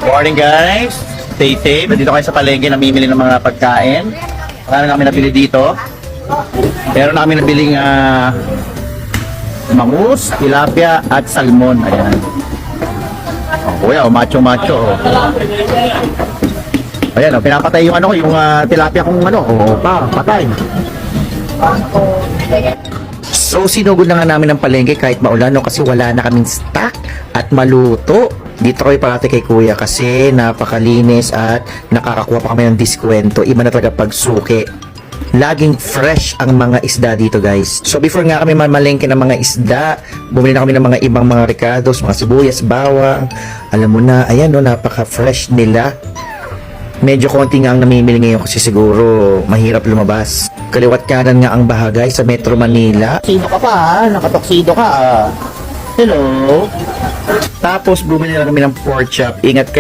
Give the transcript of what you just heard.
Morning guys! Stay safe. Dito kayo sa palengke namimili ng mga pagkain. Marami na kami nabili dito. Meron na kami nabiling mangus, tilapia at salmon. Ayan. Kuya, macho-macho. Ayan, pinapatay yung yung tilapia kung patay. So, sinugod na nga namin ng palengke kahit maulan kasi wala na kaming stock at maluto. Dito kayo parati kay Kuya kasi napakalinis at nakakakuha pa kami ng diskwento. Iba na talaga pagsuki. Laging fresh ang mga isda dito guys. So before nga kami mamalengke ng mga isda, bumili na kami ng mga ibang mga ricados, mga sibuyas, bawang. Alam mo na, ayan napaka-fresh nila. Medyo konti nga ang namimili ngayon kasi siguro mahirap lumabas. Kaliwat kanan nga ang bahagay sa Metro Manila. Sino ka pa nakatoksido ka Hello. Tapos bumili na kami ng pork chop. Ingat kayo.